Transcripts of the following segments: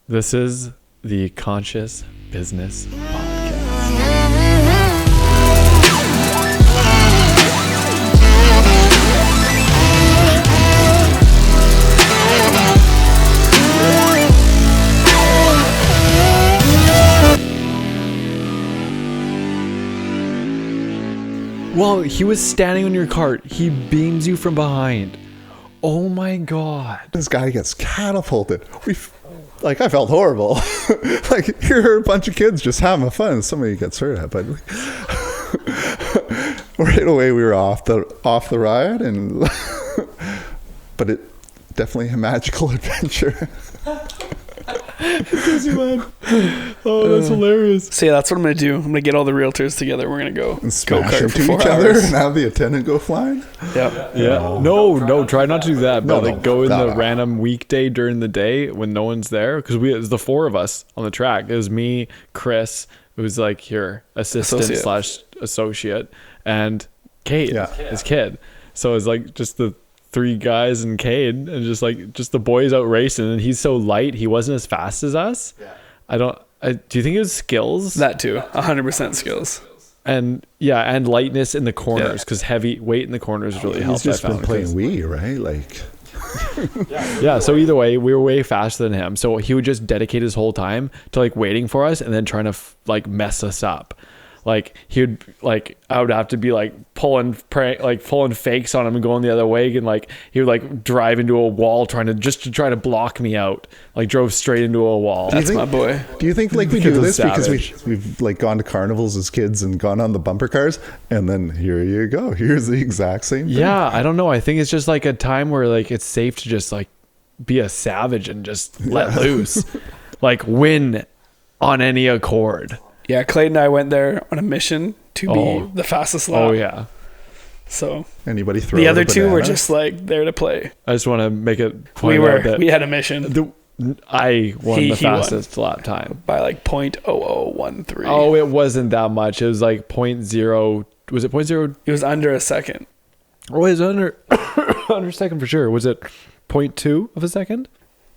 This is the Conscious Business Podcast. Well, he was standing on your cart. He beams you from behind. Oh my God. This guy gets catapulted. I felt horrible. Like, here are a bunch of kids just having fun. Somebody gets hurt at, but right away we were off the ride, and but it definitely a magical adventure. Oh, that's hilarious. So yeah, that's what I'm gonna do. I'm gonna get all the realtors together. We're gonna go And smash go-kart into for 4 each other hours. and have the attendant go flying. Yeah. Yeah. No, try not to do that. But No, like go in no, the no. random weekday during the day when no one's there. Because it was the four of us on the track. It was me, Chris, who's like your assistant / associate, and Kate, his kid. So it was like just the 3 guys and Cade, and just the boys out racing. And he's so light, he wasn't as fast as us. Do you think it was skills? That too. 100% skills. And lightness in the corners, because heavy weight in the corners really helped. He's just I been found, playing Wii, right? Like, yeah. So either way, we were way faster than him. So he would just dedicate his whole time to like waiting for us and then trying to like mess us up. Like he would I would have to be like pulling fakes on him and going the other way, and like he would like drive into a wall trying to block me out. Like drove straight into a wall. That's my boy. do you think like we Because do of this because savage. we've like gone to carnivals as kids and gone on the bumper cars, and then here you go. Here's the exact same thing. Yeah, I don't know. I think it's just like a time where like it's safe to just like be a savage and just let loose, like win on any accord. Yeah, Clayton and I went there on a mission to be the fastest lap. Oh yeah. So Anybody throw the out other a 2 were banana? just like there to play. I just want to make it point out that We had a mission I won He the won. fastest lap time. by like 0.0013. Oh, it wasn't that much. It was like 0.0. Was it 0.0? It was under a second. Oh, it was under under a second for sure. Was it 0.2 of a second?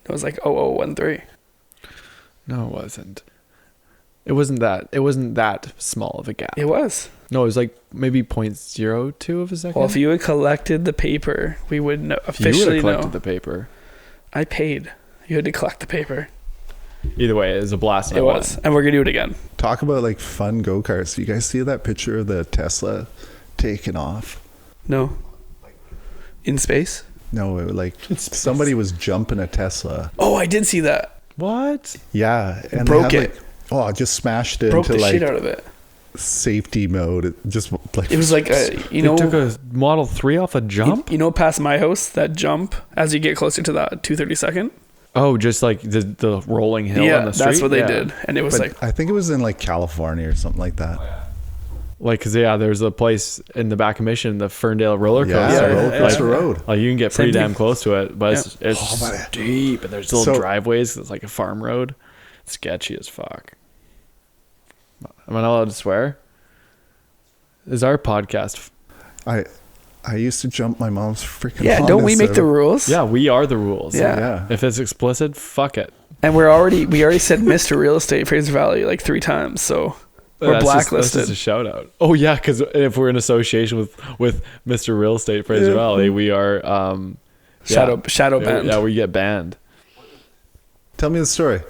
It was like 0013. No, it wasn't. It wasn't that small of a gap. It was. No, it was like maybe 0.02 of a second. Well, if you had collected the paper, we would you would officially have collected know. the paper. I paid. You had to collect the paper. Either way, it was a blast. And It I won. was. And we're going to do it again. Talk about like fun go-karts. You guys see that picture of the Tesla taking off? No. In space? No, somebody was jumping a Tesla. Oh, I did see that. What? Yeah, and Broke they had, it. like, oh, just smashed it Broke into the like shit out of it. safety mode. It just like It was like They took a Model 3 off a jump? You know, past my house, that jump as you get closer to that 232nd. Oh, just like the rolling hill Yeah, on the street? that's what they Yeah. did, and it was but like I think it was in like California or something like that. Like, cause there's a place in the back of Mission, the Ferndale roller coaster. Yeah, roller coaster road. Like you can get pretty Same damn thing. close to it, but it's Oh, but- deep, and there's little So- driveways. It's like a farm road. It's sketchy as fuck. Am I not allowed to swear? Is our podcast? I used to jump my mom's freaking. yeah. Don't we make the rules? Yeah, we are the rules. Yeah. Yeah. If it's explicit, fuck it. And we already said Mr. Real Estate Fraser Valley like 3 times, so we're That's blacklisted. just a shout out. Oh yeah, because if we're in association with Mr. Real Estate Fraser Valley, we are shadow banned. Yeah, we get banned. Tell me the story.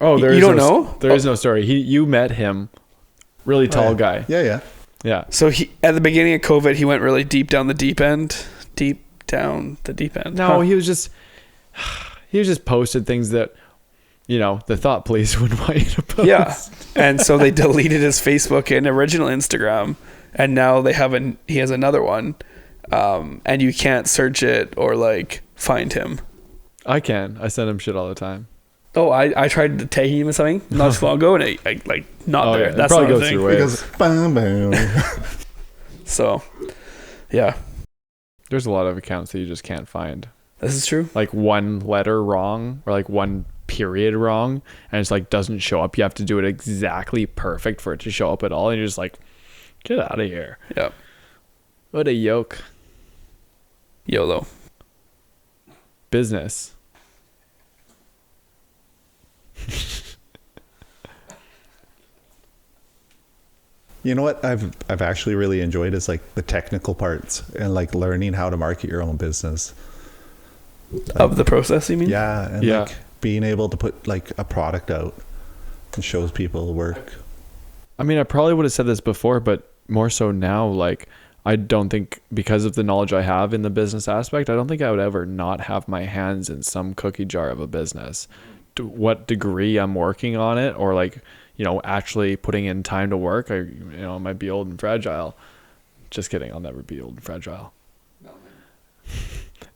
Oh, You don't know? There is no story. You met him, really tall guy. Yeah. Yeah. So he at the beginning of COVID, he went really deep down the deep end. No, he was just posted things that, the thought police would want you to post. Yeah. And so they deleted his Facebook and original Instagram, and now he has another one, and you can't search it or like find him. I can. I send him shit all the time. Oh, I tried to tag him or something not too long ago, and it like not there. Yeah. It That's probably not a goes thing. through waves. Because bam, bam. So, yeah, There's a lot of accounts that you just can't find. this is true. Like one letter wrong or like one period wrong, and it's like doesn't show up. You have to do it exactly perfect for it to show up at all, and you're just like, get out of here. Yeah, What a yoke. YOLO. Business. You know what I've actually really enjoyed is like the technical parts and like learning how to market your own business. Of the process, you mean? Yeah, and like being able to put like a product out and shows people work. I mean, I probably would have said this before, but more so now, like, I don't think, because of the knowledge I have in the business aspect, I don't think I would ever not have my hands in some cookie jar of a business. To what degree I'm working on it, or like, actually putting in time to work, I might be old and fragile. Just kidding. I'll never be old and fragile.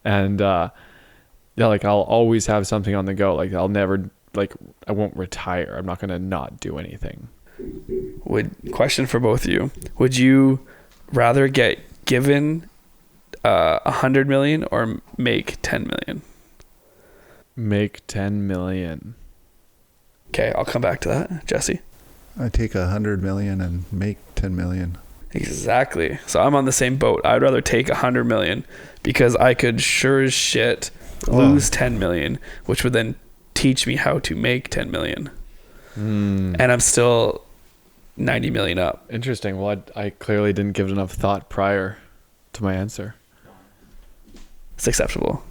And, like I'll always have something on the go. Like I won't retire. I'm not going to not do anything. Question for both of you. Would you rather get given 100 million or make 10 million? Make 10 million. Okay, I'll come back to that. Jesse? I take 100 million and make 10 million. Exactly. So I'm on the same boat. I'd rather take 100 million because I could sure as shit lose 10 million, which would then teach me how to make 10 million. And I'm still 90 million up. Interesting. Well, I clearly didn't give it enough thought prior to my answer. It's acceptable.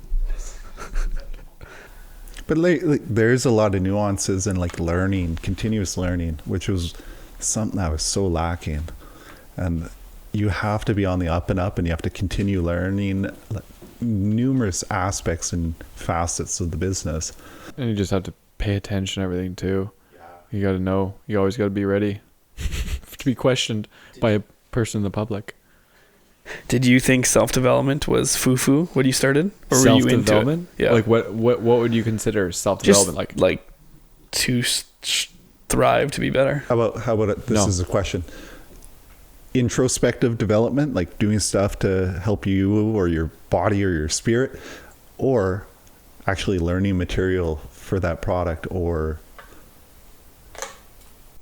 But like, there's a lot of nuances and like continuous learning, which was something that was so lacking. And you have to be on the up and up, and you have to continue learning numerous aspects and facets of the business. And you just have to pay attention to everything too. You got to know. You always got to be ready to be questioned by a person in the public. Did you think self-development was foo-foo when you started? Or were you into it? Yeah. Like what would you consider self-development? Just like to thrive, to be better. How about this is a question. Introspective development, like doing stuff to help you or your body or your spirit, or actually learning material for that product, or...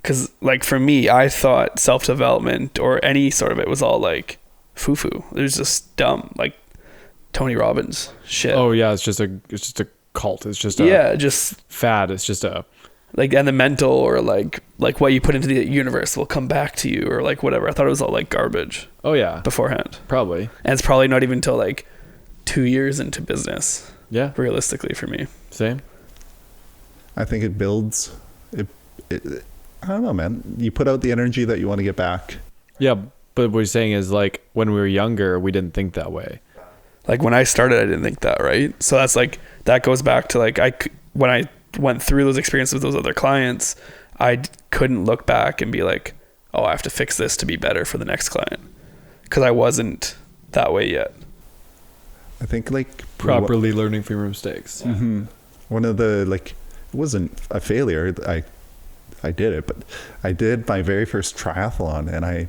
Because like for me, I thought self-development or any sort of it was all like foo-foo. It was just dumb, like Tony Robbins shit. Oh yeah, it's just a cult. It's just a just fad. It's just a like, and the mental or like what you put into the universe will come back to you or like whatever. I thought it was all like garbage. Oh yeah, beforehand probably. And it's probably not even until like 2 years into business. Yeah, realistically for me. Same. I think it builds. It I don't know, man. You put out the energy that you want to get back. Yeah, but what you're saying is like when we were younger, we didn't think that way. Like when I started, I didn't think that, right? So that's like, that goes back to like, when I went through those experiences with those other clients, I couldn't look back and be like, oh, I have to fix this to be better for the next client. Because I wasn't that way yet. I think like... Properly learning from your mistakes. Mm-hmm. One of the, like, it wasn't a failure. I did it, but I did my very first triathlon and I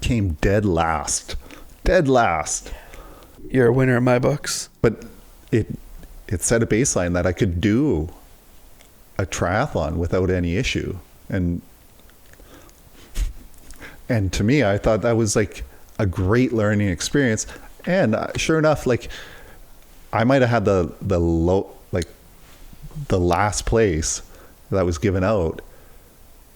came dead last. You're a winner in my books. But it set a baseline that I could do a triathlon without any issue. And to me, I thought that was like a great learning experience. And sure enough, like I might have had the last place that was given out,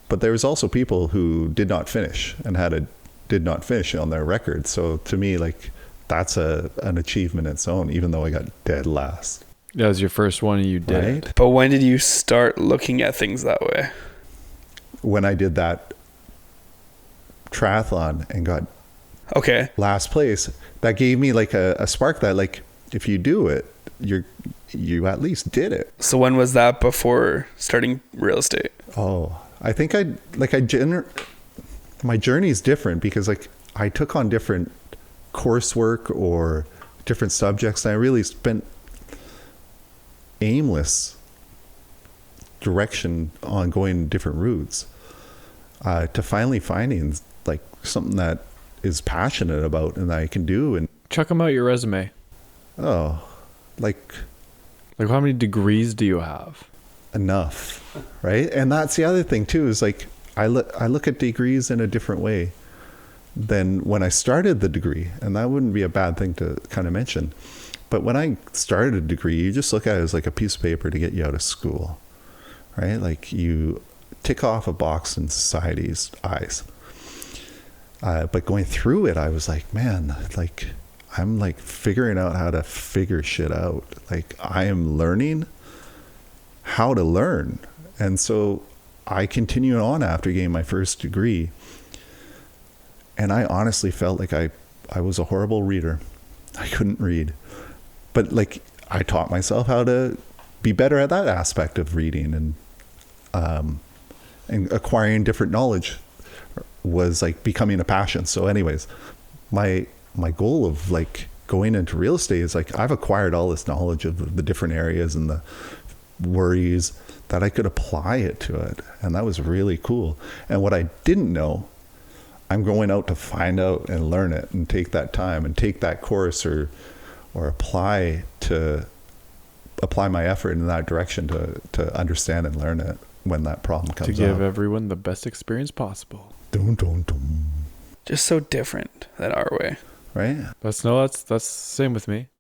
but there was also people who did not finish and did not finish on their record. So to me, like that's an achievement in its own, even though I got dead last. That was your first one and you did right? it. But when did you start looking at things that way? When I did that triathlon and got last place, that gave me like a spark that like, if you do it, you at least did it. So when was that before starting real estate? Oh, I think my journey is different because like I took on different coursework or different subjects and I really spent aimless direction on going different routes to finally finding like something that is passionate about and that I can do. And chuck them out your resume. Oh, like how many degrees do you have? Enough, right? And that's the other thing too, is like I look at degrees in a different way than when I started the degree, and that wouldn't be a bad thing to kind of mention. But when I started a degree, you just look at it as like a piece of paper to get you out of school, right? Like you tick off a box in society's eyes. But going through it, I was like, man, like I'm like figuring out how to figure shit out. Like I am learning how to learn. And so I continued on after getting my first degree. And I honestly felt like I was a horrible reader. I couldn't read. But like I taught myself how to be better at that aspect of reading, and acquiring different knowledge was like becoming a passion. So anyways, my goal of like going into real estate is like I've acquired all this knowledge of the different areas and the worries that I could apply it to it. And that was really cool. And what I didn't know, I'm going out to find out and learn it and take that time and take that course or apply my effort in that direction to understand and learn it when that problem comes up. To give everyone the best experience possible. Dun, dun, dun. Just so different than our way. Right? That's the same with me.